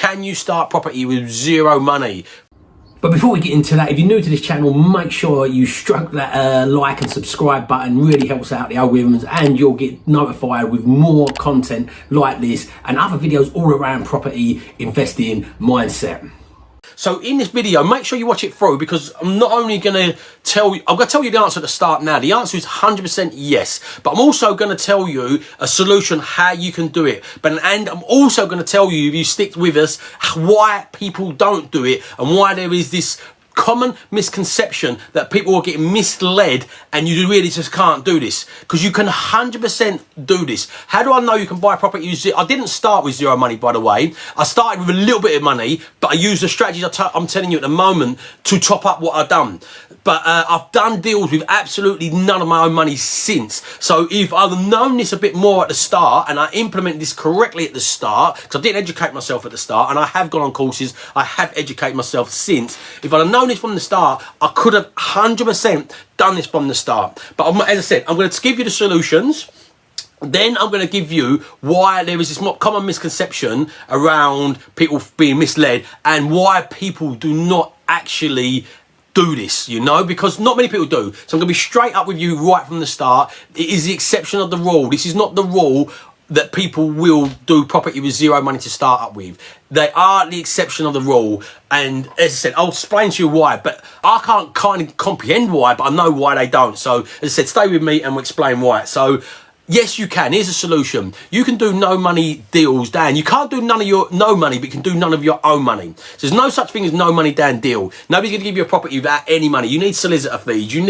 Can you start property with zero money? But before we get into that, if you're new to this channel, make sure you stroke that like and subscribe button. Really helps out the algorithms, and you'll get notified with more content like this and other videos all around property investing mindset. So in this video, make sure you watch it through, because I'm not only going to tell you, I'm going to tell you the answer at the start now. The answer is 100% yes, but I'm also going to tell you a solution how you can do it. And I'm also going to tell you, if you stick with us, why people don't do it and why there is this common misconception that people are getting misled and you really just can't do this, because you can 100% do this. How do I know you can buy property? I didn't start with zero money, by the way. I started with a little bit of money, but I used the strategies I'm telling you at the moment to top up what I've done. But I've done deals with absolutely none of my own money since. So if I'd known this a bit more at the start and I implemented this correctly at the start, because I didn't educate myself at the start, and I have gone on courses, I have educated myself since. If I'd have known this from the start, I could have 100% done this from the start. But as I said, I'm going to give you the solutions. Then I'm going to give you why there is this common misconception around people being misled and why people do not actually do this, you know, because not many people do. So I'm going to be straight up with you right from the start. It is the exception of the rule. This is not the rule that people will do property with zero money to start up with. They are the exception of the rule. And as I said, I'll explain to you why, but I can't kind of comprehend why, but I know why they don't. So as I said, stay with me and we'll explain why. So yes, you can. Here's a solution. You can do no money deals, Dan. You can't do no money, but you can do none of your own money. So there's no such thing as no money, Dan deal. Nobody's going to give you a property without any money. You need solicitor fees. You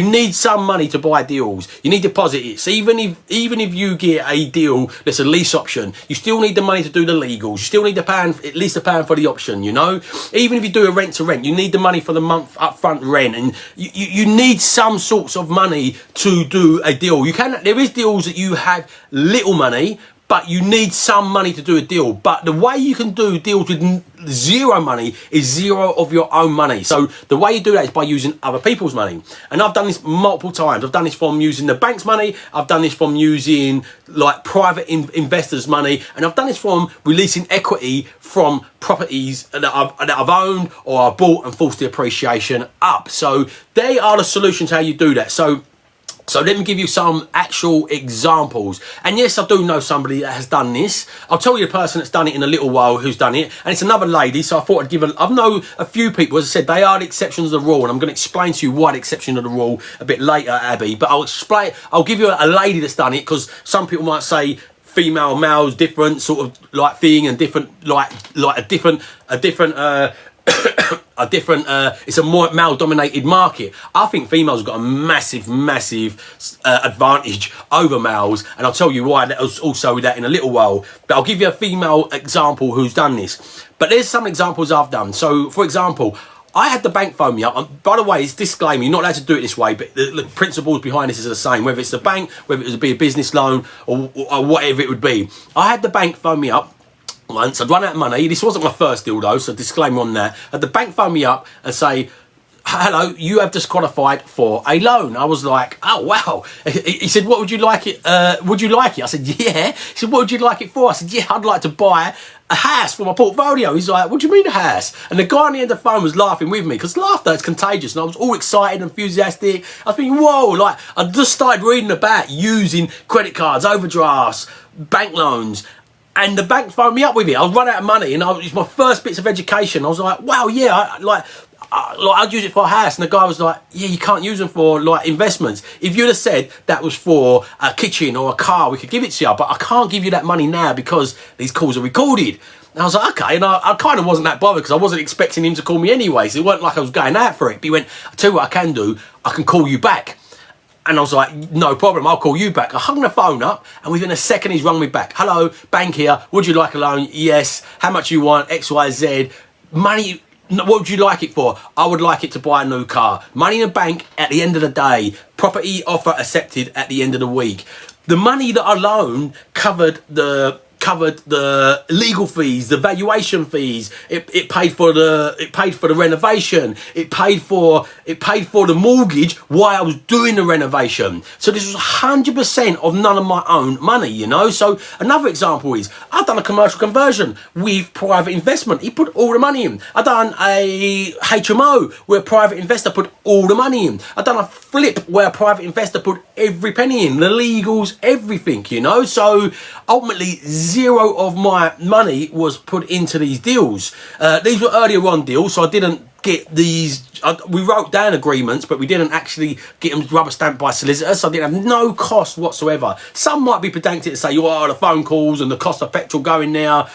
need some money to buy deals. You need deposits. So even if you get a deal that's a lease option, you still need the money to do the legals. You still need at least £1 for the option, you know? Even if you do a rent to rent, you need the money for the month upfront rent, and you need some sorts of money to do a deal. There is deals that you have little money, but you need some money to do a deal. But the way you can do deals with zero money is zero of your own money. So the way you do that is by using other people's money. And I've done this multiple times. I've done this from using the bank's money. I've done this from using like private investors' money. And I've done this from releasing equity from properties that I've owned or I've bought and forced the appreciation up. So they are the solutions how you do that. So let me give you some actual examples. And yes, I do know somebody that has done this. I'll tell you the person that's done it in a little while who's done it. And it's another lady, so I thought I'd give I know a few people, as I said, they are the exceptions of the rule. And I'm going to explain to you why the exception of the rule a bit later, Abby. But I'll give you a lady that's done it, because some people might say female, male's different sort of like thing, and different, like a different, it's a more male-dominated market. I think females have got a massive advantage over males, and I'll tell you why. That was also with that in a little while. But I'll give you a female example who's done this. But there's some examples I've done. So, for example, I had the bank phone me up. And by the way, it's disclaimer, you're not allowed to do it this way, but the principles behind this is the same, whether it's the bank, whether it would be a business loan, or whatever it would be. I had the bank phone me up once. I'd run out of money. This wasn't my first deal though, so disclaimer on that. Had the bank phone me up and say, hello, you have just qualified for a loan. I was like, oh wow. He said, what would you like it? Would you like it? I said, yeah. He said, what would you like it for? I said, yeah, I'd like to buy a house for my portfolio. He's like, what do you mean a house? And the guy on the end of the phone was laughing with me, because laughter is contagious, and I was all excited, enthusiastic. I was thinking, whoa, like I just started reading about using credit cards, overdrafts, bank loans. And the bank phoned me up with it. I was running out of money, and it was my first bits of education. I was like, wow, yeah, I'd use it for a house. And the guy was like, yeah, you can't use them for like investments. If you'd have said that was for a kitchen or a car, we could give it to you, but I can't give you that money now because these calls are recorded. And I was like, okay. And I kind of wasn't that bothered, because I wasn't expecting him to call me anyway. So it wasn't like I was going out for it. But he went, I'll tell you what I can do. I can call you back. And I was like, no problem, I'll call you back. I hung the phone up, and within a second he's rung me back. Hello, bank here, would you like a loan? Yes. How much you want? X, Y, Z. Money, what would you like it for? I would like it to buy a new car. Money in the bank at the end of the day. Property offer accepted at the end of the week. The money that I loaned covered the covered the legal fees, the valuation fees. It paid for the renovation. It paid for the mortgage while I was doing the renovation. So this was 100% of none of my own money, you know. So another example is I've done a commercial conversion with private investment. He put all the money in. I've done a HMO where a private investor put all the money in. I've done a flip where a private investor put every penny in, the legals, everything, you know. So ultimately, zero of my money was put into these deals. These were earlier on deals, so I didn't get these. We wrote down agreements, but we didn't actually get them rubber stamped by solicitors, so I didn't have no cost whatsoever. Some might be pedantic to say, oh, the phone calls and the cost of petrol going there.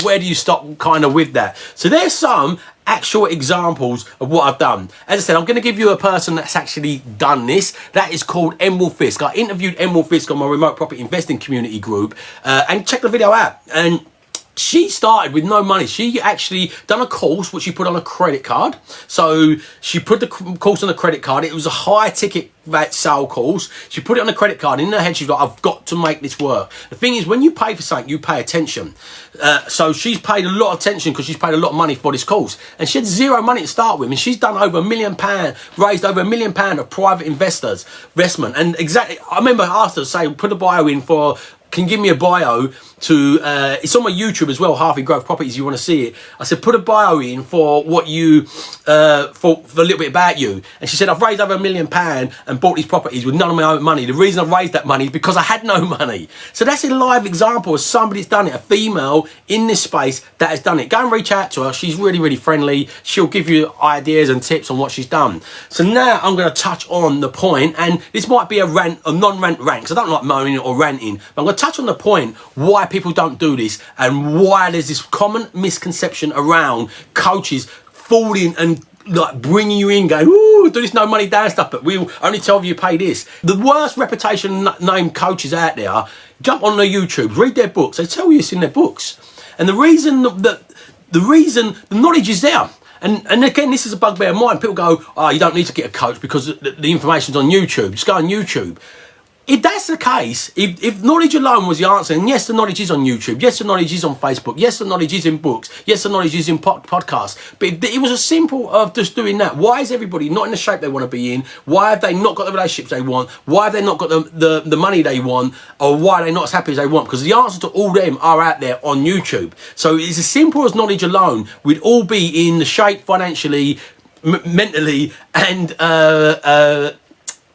Where do you stop kind of with that? So there's some actual examples of what I've done. As I said, I'm going to give you a person that's actually done this. That is called Emerald Fisk. I interviewed Emerald Fisk on my remote property investing community group, and check the video out. And she started with no money. She actually done a course which she put on a credit card. So she put the course on a credit card. It was a high ticket sale course. She put it on a credit card. In her head, she's like, I've got to make this work. The thing is, when you pay for something, you pay attention. So she's paid a lot of attention because she's paid a lot of money for this course. And she had zero money to start with. And she's done over £1 million, raised over £1 million of private investment. And exactly, I remember I asked her to say, put a bio in for, can you give me a bio to, it's on my YouTube as well, Harvey Growth Properties, you want to see it. I said, put a bio in for what you, for a little bit about you. And she said, I've raised over £1 million and bought these properties with none of my own money. The reason I've raised that money is because I had no money. So that's a live example of somebody that's done it, a female in this space that has done it. Go and reach out to her. She's really, really friendly. She'll give you ideas and tips on what she's done. So now I'm going to touch on the point, and this might be a rant, a non-rant rant, because I don't like moaning or ranting, but I'm going to touch on the point why people don't do this and why there's this common misconception around coaches falling and like bringing you in going, ooh, do this no money down stuff, but we'll only tell you pay this. The worst reputation named coaches out there, jump on their YouTube, read their books, they tell you it's in their books. And the reason the knowledge is there. And again, this is a bugbear of mine. People go, oh, you don't need to get a coach because the information's on YouTube. Just go on YouTube. If that's the case, if knowledge alone was the answer, and yes, the knowledge is on YouTube, yes, the knowledge is on Facebook, yes, the knowledge is in books, yes, the knowledge is in podcasts, but if it was as simple of just doing that, why is everybody not in the shape they want to be in? Why have they not got the relationships they want? Why have they not got the money they want? Or why are they not as happy as they want? Because the answer to all them are out there on YouTube. So it's as simple as knowledge alone. We'd all be in the shape financially, mentally, and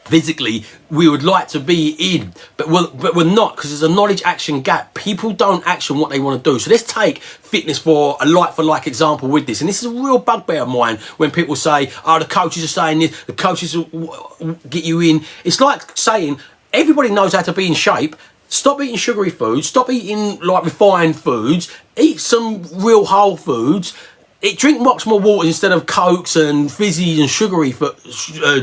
physically we would like to be in, but we're not, because there's a knowledge action gap. People don't action what they want to do. So let's take fitness for a like example with this, and this is a real bugbear of mine when people say, oh, the coaches are saying this, the coaches will get you in. It's like saying everybody knows how to be in shape. Stop eating sugary foods, stop eating like refined foods, eat some real whole foods. Drink lots more water instead of Cokes and fizzy and sugary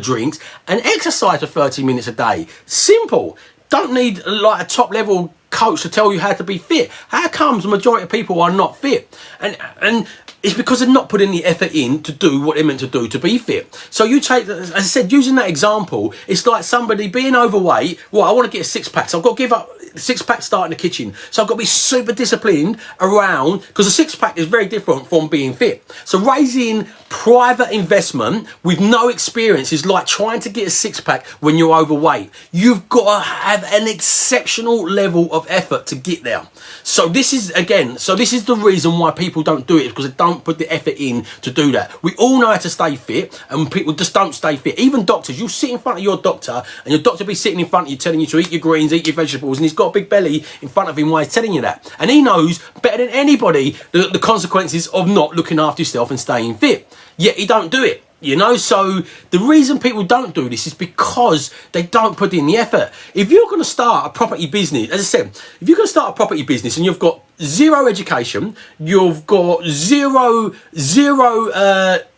drinks, and exercise for 30 minutes a day. Simple. Don't need like a top level coach to tell you how to be fit. How comes the majority of people are not fit? And it's because they're not putting the effort in to do what they're meant to do to be fit. So you take, as I said, using that example, it's like somebody being overweight. Well, I want to get a six-pack, so I've got to give up six-pack start in the kitchen. So I've got to be super disciplined around, because a six-pack is very different from being fit. So raising private investment with no experience is like trying to get a six-pack when you're overweight. You've got to have an exceptional level of effort to get there. So this is, again, this is the reason why people don't do it, because they don't put the effort in to do that. We all know how to stay fit, and people just don't stay fit. Even doctors, you'll sit in front of your doctor, and your doctor be sitting in front of you telling you to eat your greens, eat your vegetables, and he's got a big belly in front of him while he's telling you that. And he knows better than anybody the consequences of not looking after yourself and staying fit. Yet he don't do it. You know, so the reason people don't do this is because they don't put in the effort. If you're going to start a property business, as I said, if you're going to start a property business and you've got zero education, you've got zero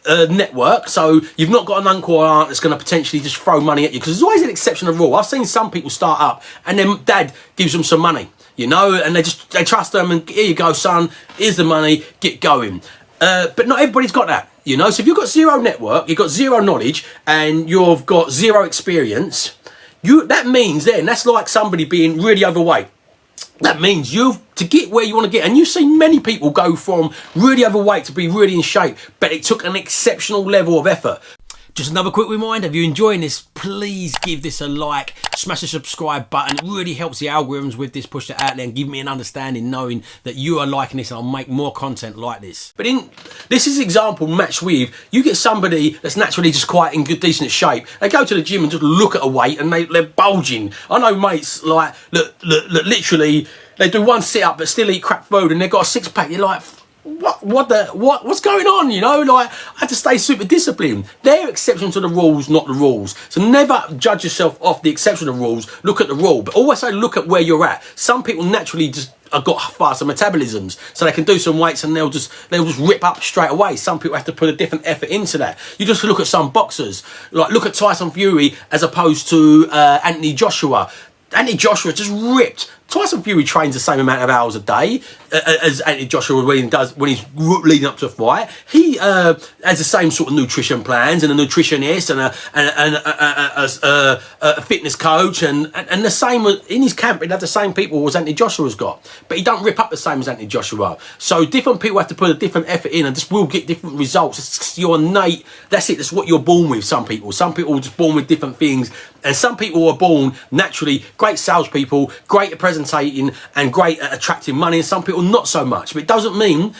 network, so you've not got an uncle or aunt that's going to potentially just throw money at you, because there's always an exception of rule. I've seen some people start up and then dad gives them some money, you know, and they trust them, and here you go, son, here's the money, get going. But not everybody's got that. You know, so if you've got zero network, you've got zero knowledge, and you've got zero experience, that means then that's like somebody being really overweight. That means to get where you want to get, and you've seen many people go from really overweight to be really in shape, but it took an exceptional level of effort. Just another quick reminder, if you're enjoying this, please give this a like, smash the subscribe button. It really helps the algorithms with this, push it out there and give me an understanding knowing that you are liking this and I'll make more content like this. But this is example matched with, you get somebody that's naturally just quite in good, decent shape. They go to the gym and just look at a weight and they're bulging. I know mates like, look, literally, they do one sit-up but still eat crap food and they've got a six-pack. You're like, what's going on? You know, like, I have to stay super disciplined. They're exceptions to the rules, not the rules. So never judge yourself off the exception of the rules. Look at the rule, but always say look at where you're at. Some people naturally just have got faster metabolisms, so they can do some weights and they'll just rip up straight away. Some people have to put a different effort into that. You just look at some boxers, like look at Tyson Fury as opposed to Anthony Joshua. Anthony Joshua just ripped. Tyson Fury trains the same amount of hours a day as Anthony Joshua when he's leading up to a fight. He has the same sort of nutrition plans and a nutritionist and a fitness coach and the same in his camp. He'd have the same people as Anthony Joshua's got, but he don't rip up the same as Anthony Joshua. So different people have to put a different effort in, and this will get different results. It's your innate. That's it. That's what you're born with. Some people are just born with different things, and some people are born naturally great salespeople, great at presentation and great at attracting money, and some people not so much. But it doesn't mean,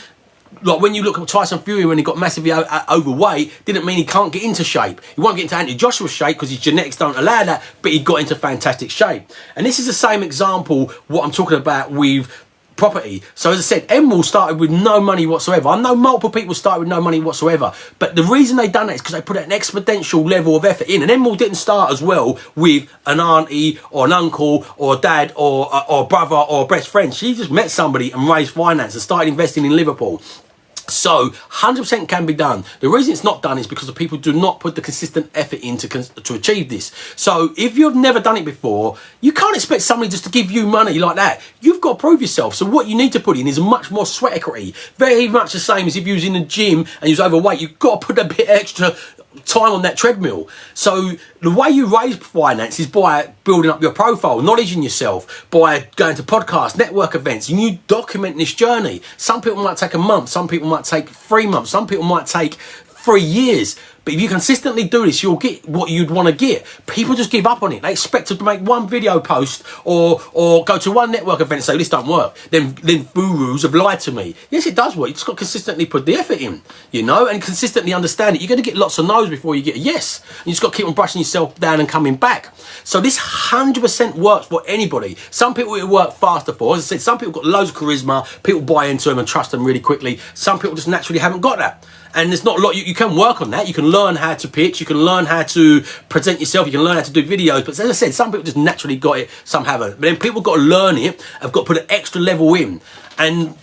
like when you look at Tyson Fury when he got massively overweight, didn't mean he can't get into shape. He won't get into Anthony Joshua's shape because his genetics don't allow that, but he got into fantastic shape. And this is the same example what I'm talking about with property. So as I said, Emerald started with no money whatsoever. I know multiple people started with no money whatsoever, but the reason they done that is because they put an exponential level of effort in. And Emerald didn't start as well with an auntie or an uncle or a dad or a brother or a best friend. She just met somebody and raised finance and started investing in Liverpool. So 100% can be done. The reason it's not done is because the people do not put the consistent effort in to achieve this. So if you've never done it before, you can't expect somebody just to give you money like that. You've got to prove yourself. So what you need to put in is much more sweat equity. Very much the same as if you was in the gym and you was overweight. You've got to put a bit extra time on that treadmill. So the way you raise finance is by building up your profile, knowledge in yourself, by going to podcasts, network events, and you document this journey. Some people might take a month, some people might take 3 months, some people might take 3 years. But if you consistently do this, you'll get what you'd want to get. People just give up on it. They expect to make one video post or go to one network event and say, this don't work. Then gurus have lied to me. Yes, it does work. You just got to consistently put the effort in, you know, and consistently understand it. You're going to get lots of no's before you get a yes. And you just got to keep on brushing yourself down and coming back. So this 100% works for anybody. Some people it work faster for. As I said, some people got loads of charisma. People buy into them and trust them really quickly. Some people just naturally haven't got that. And there's not a lot, you can work on that. You can learn how to pitch, you can learn how to present yourself, you can learn how to do videos. But as I said, some people just naturally got it, some haven't. But then people got to learn it, have got to put an extra level in. And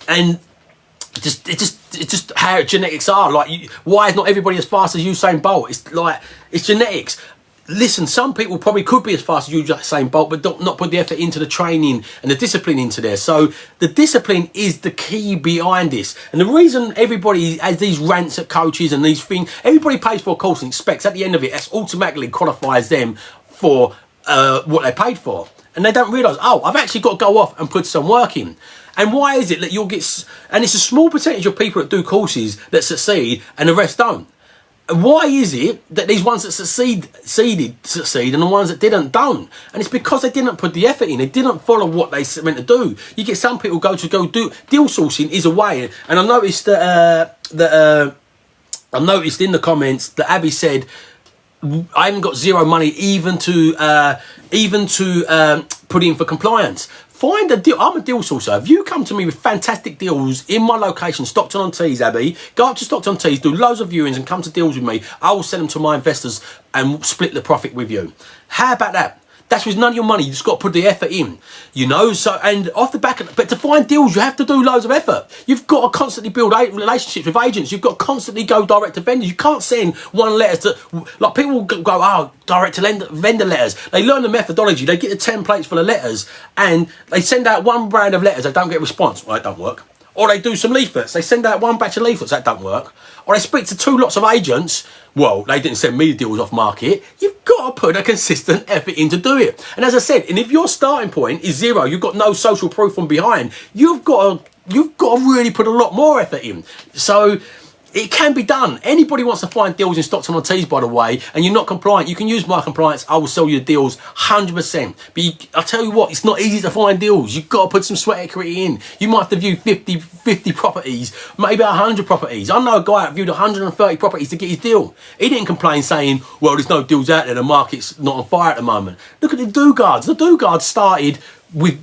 it's just how genetics are. Like, why is not everybody as fast as Usain Bolt? It's like, it's genetics. Listen, some people probably could be as fast as Usain Bolt, but not put the effort into the training and the discipline into there. So the discipline is the key behind this. And the reason everybody has these rants at coaches and these things, everybody pays for a course and expects at the end of it, that's automatically qualifies them for what they paid for. And they don't realise, oh, I've actually got to go off and put some work in. And why is it that you'll get, and it's a small percentage of people that do courses that succeed and the rest don't. Why is it that these ones that succeed and the ones that didn't don't? And it's because they didn't put the effort in. They didn't follow what they meant to do. You get some people go do deal sourcing is a way. And I noticed that I noticed in the comments that Abby said, I haven't got zero money even to put in for compliance. Find a deal. I'm a deal sourcer. If you come to me with fantastic deals in my location, Stockton-on-Tees, Abby, go up to Stockton-on-Tees, do loads of viewings and come to deals with me. I will send them to my investors and split the profit with you. How about that? That's with none of your money. You just got to put the effort in, you know. So, and off the back of it, but to find deals, you have to do loads of effort. You've got to constantly build relationships with agents. You've got to constantly go direct to vendors. You can't send one letter to, like, people go, oh, direct to vendor letters. They learn the methodology. They get the templates for the letters and they send out one brand of letters. They don't get a response. Well, it don't work. Or they do some leaflets. They send out one batch of leaflets. That don't work. Or they speak to 2 lots of agents. Well, they didn't send me the deals off market. You've got got to put a consistent effort in to do it. And as I said, and if your starting point is 0, you've got no social proof from behind, you've got to really put a lot more effort in. So it can be done. Anybody wants to find deals in Stockton-on-Tees, by the way, and you're not compliant, you can use my compliance. I will sell you deals 100%. But I'll tell you what, it's not easy to find deals. You've got to put some sweat equity in. You might have to view 50 properties, maybe 100 properties. I know a guy that viewed 130 properties to get his deal. He didn't complain saying, well, there's no deals out there, the market's not on fire at the moment. Look at the do-guards. The do-guards started with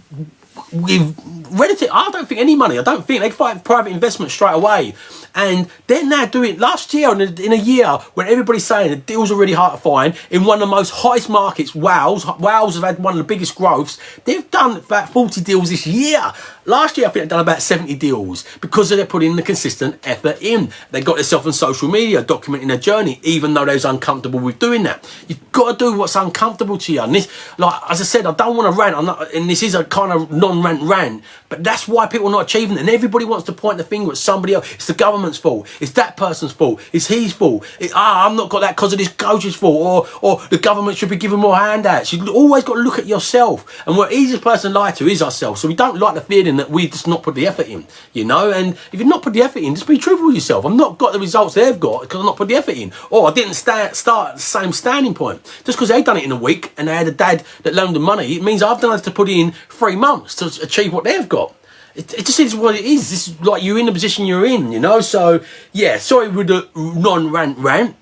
relative, I don't think any money. I don't think they find private investment straight away. And they're now doing, last year, in a year when everybody's saying the deals are really hard to find, in one of the most hottest markets, Wales have had one of the biggest growths. They've done about 40 deals this year. Last year, I think they've done about 70 deals because they're putting the consistent effort in. They got themselves on social media, documenting their journey, even though they was uncomfortable with doing that. You've got to do what's uncomfortable to you. And this, like, as I said, I don't want to rant, and this is a kind of non-rant rant, but that's why people are not achieving it. And everybody wants to point the finger at somebody else. It's the government's fault. It's that person's fault. It's his fault. I'm not got that because of this coach's fault, or the government should be giving more handouts. You've always got to look at yourself. And the easiest person to lie to is ourselves. So we don't like the feeling that we just not put the effort in, you know. And if you've not put the effort in, just be truthful with yourself. I've not got the results they've got because I've not put the effort in, or I didn't start at the same standing point. Just because they've done it in a week and they had a dad that loaned them money, it means I've done have to put in 3 months to achieve what they've got. It just is what it is. This is like you're in the position you're in, you know. So yeah, sorry with the non-rant rant.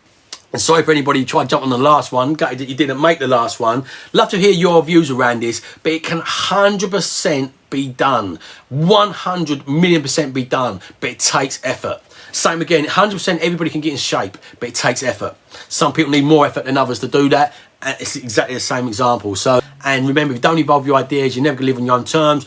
And sorry for anybody who tried to jump on the last one. Gutted that you didn't make the last one. Love to hear your views around this, but it can 100% be done. 100 million% be done, but it takes effort. Same again, 100% everybody can get in shape, but it takes effort. Some people need more effort than others to do that. And it's exactly the same example. So, and remember, if you don't evolve your ideas, you're never going to live on your own terms.